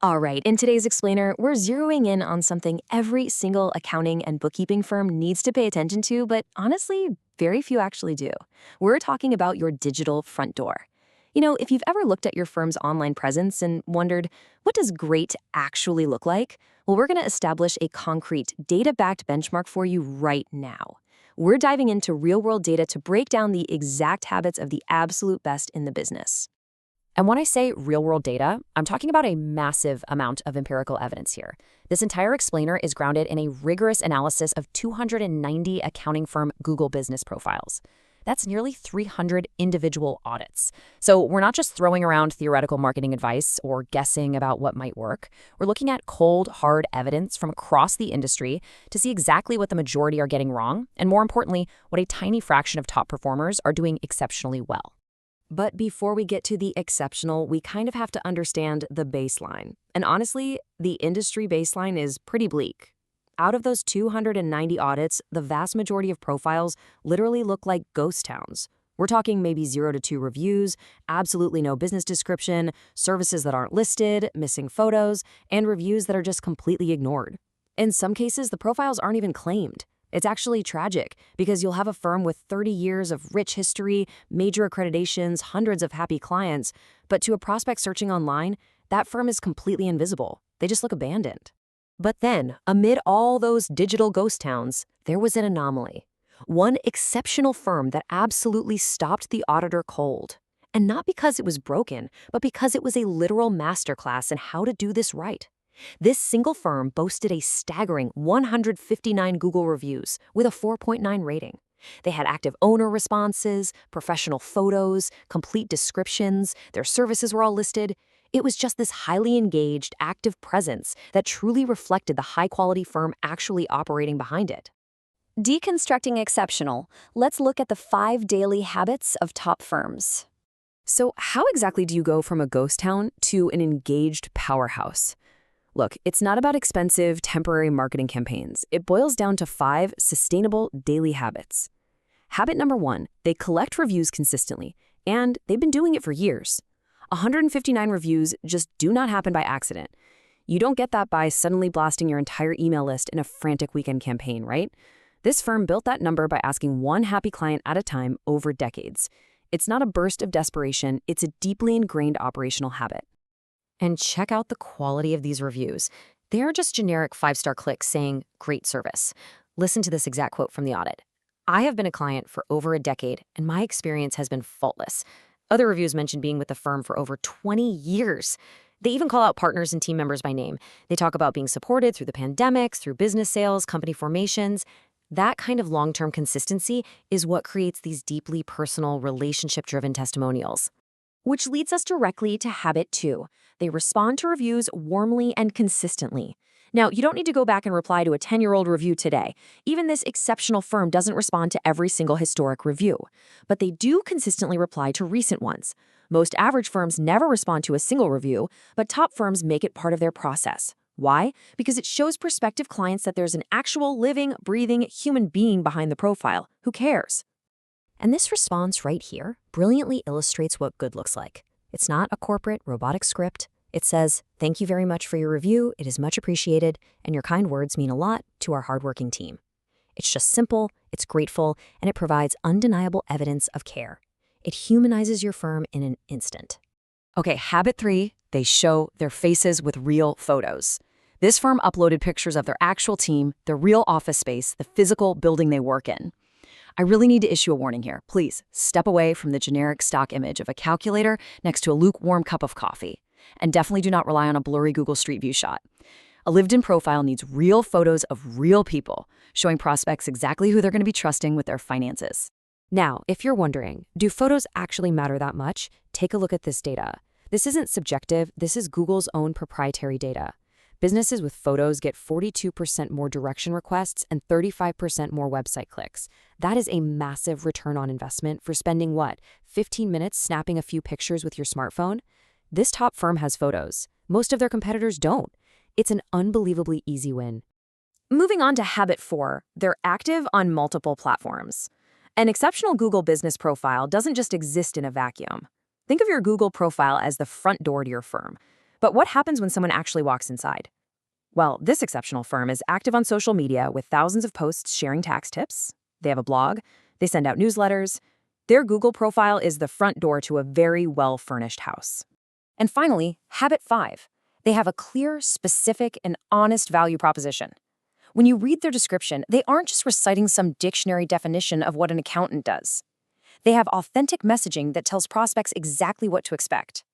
All right, in today's explainer, we're zeroing in on something every single accounting and bookkeeping firm needs to pay attention to, but honestly, very few actually do. We're talking about your digital front door. If you've ever looked at your firm's online presence and wondered, what does great actually look like? Well, we're going to establish a concrete, data-backed benchmark for you right now. We're diving into real-world data to break down the exact habits of the absolute best in the business. And when I say real-world data, I'm talking about a massive amount of empirical evidence here. This entire explainer is grounded in a rigorous analysis of 290 accounting firm Google business profiles. That's nearly 300 individual audits. So we're not just throwing around theoretical marketing advice or guessing about what might work. We're looking at cold, hard evidence from across the industry to see exactly what the majority are getting wrong, and more importantly, what a tiny fraction of top performers are doing exceptionally well. But before we get to the exceptional, we kind of have to understand the baseline. And honestly, the industry baseline is pretty bleak. Out of those 290 audits, the vast majority of profiles literally look like ghost towns. We're talking maybe 0 to 2 reviews, absolutely no business description, services that aren't listed, missing photos, and reviews that are just completely ignored. In some cases, the profiles aren't even claimed. It's actually tragic because you'll have a firm with 30 years of rich history, major accreditations, hundreds of happy clients, but to a prospect searching online, that firm is completely invisible. They just look abandoned. But then, amid all those digital ghost towns, there was an anomaly. One exceptional firm that absolutely stopped the auditor cold. And not because it was broken, but because it was a literal masterclass in how to do this right. This single firm boasted a staggering 159 Google reviews with a 4.9 rating. They had active owner responses, professional photos, complete descriptions, their services were all listed. It was just this highly engaged, active presence that truly reflected the high-quality firm actually operating behind it. Deconstructing exceptional, let's look at the 5 daily habits of top firms. So how exactly do you go from a ghost town to an engaged powerhouse? Look, it's not about expensive, temporary marketing campaigns. It boils down to 5 sustainable daily habits. Habit number 1, they collect reviews consistently, and they've been doing it for years. 159 reviews just do not happen by accident. You don't get that by suddenly blasting your entire email list in a frantic weekend campaign, right? This firm built that number by asking one happy client at a time over decades. It's not a burst of desperation, it's a deeply ingrained operational habit. And check out the quality of these reviews. They are just generic 5-star clicks saying, "Great service." Listen to this exact quote from the audit. "I have been a client for over a decade, and my experience has been faultless." Other reviews mention being with the firm for over 20 years. They even call out partners and team members by name. They talk about being supported through the pandemics, through business sales, company formations. That kind of long-term consistency is what creates these deeply personal, relationship-driven testimonials. Which leads us directly to habit 2. They respond to reviews warmly and consistently. Now, you don't need to go back and reply to a 10-year-old review today. Even this exceptional firm doesn't respond to every single historic review. But they do consistently reply to recent ones. Most average firms never respond to a single review, but top firms make it part of their process. Why? Because it shows prospective clients that there's an actual living, breathing human being behind the profile. Who cares? And this response right here brilliantly illustrates what good looks like. It's not a corporate, robotic script. It says, "Thank you very much for your review. It is much appreciated, and your kind words mean a lot to our hardworking team." It's just simple, it's grateful, and it provides undeniable evidence of care. It humanizes your firm in an instant. Okay, habit 3, they show their faces with real photos. This firm uploaded pictures of their actual team, their real office space, the physical building they work in. I really need to issue a warning here. Please step away from the generic stock image of a calculator next to a lukewarm cup of coffee. And definitely do not rely on a blurry Google Street View shot. A lived-in profile needs real photos of real people, showing prospects exactly who they're going to be trusting with their finances. Now, if you're wondering, do photos actually matter that much? Take a look at this data. This isn't subjective, this is Google's own proprietary data. Businesses with photos get 42% more direction requests and 35% more website clicks. That is a massive return on investment for spending, 15 minutes snapping a few pictures with your smartphone? This top firm has photos. Most of their competitors don't. It's an unbelievably easy win. Moving on to habit 4, they're active on multiple platforms. An exceptional Google business profile doesn't just exist in a vacuum. Think of your Google profile as the front door to your firm. But what happens when someone actually walks inside? Well, this exceptional firm is active on social media with thousands of posts sharing tax tips. They have a blog. They send out newsletters. Their Google profile is the front door to a very well-furnished house. And finally, habit 5. They have a clear, specific, and honest value proposition. When you read their description, they aren't just reciting some dictionary definition of what an accountant does. They have authentic messaging that tells prospects exactly what to expect.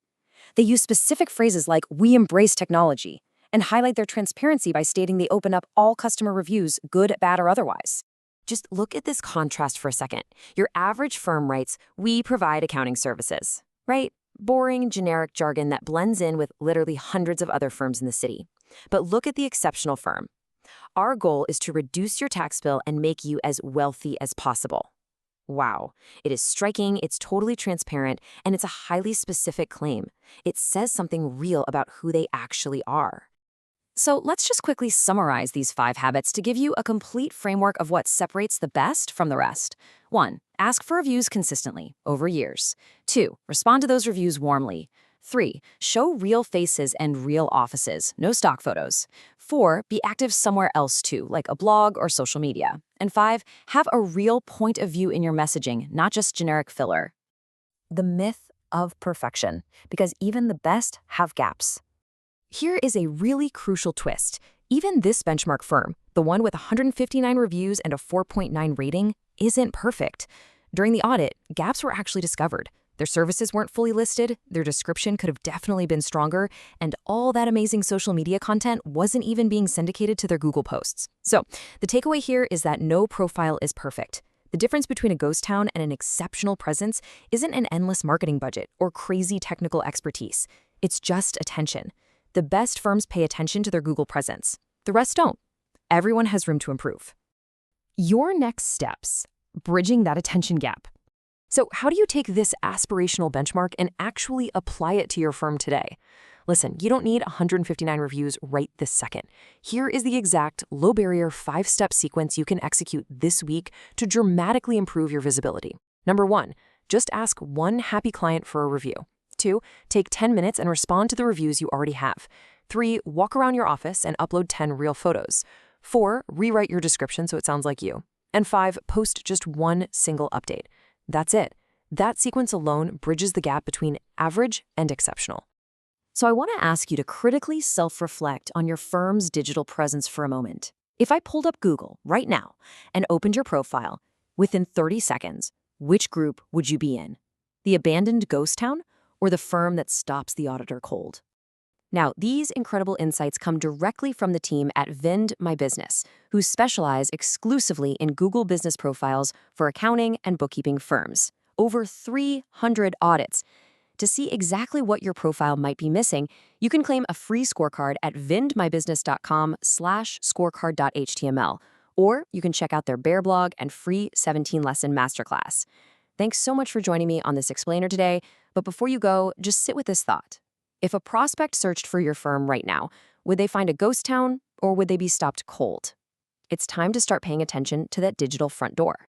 They use specific phrases like "we embrace technology" and highlight their transparency by stating they open up all customer reviews, good, bad, or otherwise. Just look at this contrast for a second. Your average firm writes, "We provide accounting services," right? Boring, generic jargon that blends in with literally hundreds of other firms in the city. But look at the exceptional firm. Our goal is to reduce your tax bill and make you as wealthy as possible. Wow. It is striking, it's totally transparent, and it's a highly specific claim. It says something real about who they actually are. So let's just quickly summarize these 5 habits to give you a complete framework of what separates the best from the rest. 1. Ask for reviews consistently, over years. 2. Respond to those reviews warmly. 3. Show real faces and real offices, no stock photos. 4. Be active somewhere else too, like a blog or social media. And 5. Have a real point of view in your messaging, not just generic filler. The myth of perfection, because even the best have gaps. Here is a really crucial twist. Even this benchmark firm, the one with 159 reviews and a 4.9 rating, isn't perfect. During the audit, gaps were actually discovered. Their services weren't fully listed, their description could have definitely been stronger, and all that amazing social media content wasn't even being syndicated to their Google posts. So, the takeaway here is that no profile is perfect. The difference between a ghost town and an exceptional presence isn't an endless marketing budget or crazy technical expertise. It's just attention. The best firms pay attention to their Google presence. The rest don't. Everyone has room to improve. Your next steps: bridging that attention gap. So how do you take this aspirational benchmark and actually apply it to your firm today? Listen, you don't need 159 reviews right this second. Here is the exact low-barrier 5-step sequence you can execute this week to dramatically improve your visibility. Number 1, just ask one happy client for a review. 2, take 10 minutes and respond to the reviews you already have. 3, walk around your office and upload 10 real photos. 4, rewrite your description so it sounds like you. And 5, post just one single update. That's it. That sequence alone bridges the gap between average and exceptional. So I want to ask you to critically self-reflect on your firm's digital presence for a moment. If I pulled up Google right now and opened your profile, within 30 seconds, which group would you be in? The abandoned ghost town or the firm that stops the auditor cold? Now, these incredible insights come directly from the team at VindMyBusiness, who specialize exclusively in Google business profiles for accounting and bookkeeping firms. Over 300 audits. To see exactly what your profile might be missing, you can claim a free scorecard at vindmybusiness.com/scorecard.html, or you can check out their Bear blog and free 17-lesson masterclass. Thanks so much for joining me on this explainer today, but before you go, just sit with this thought. If a prospect searched for your firm right now, would they find a ghost town or would they be stopped cold? It's time to start paying attention to that digital front door.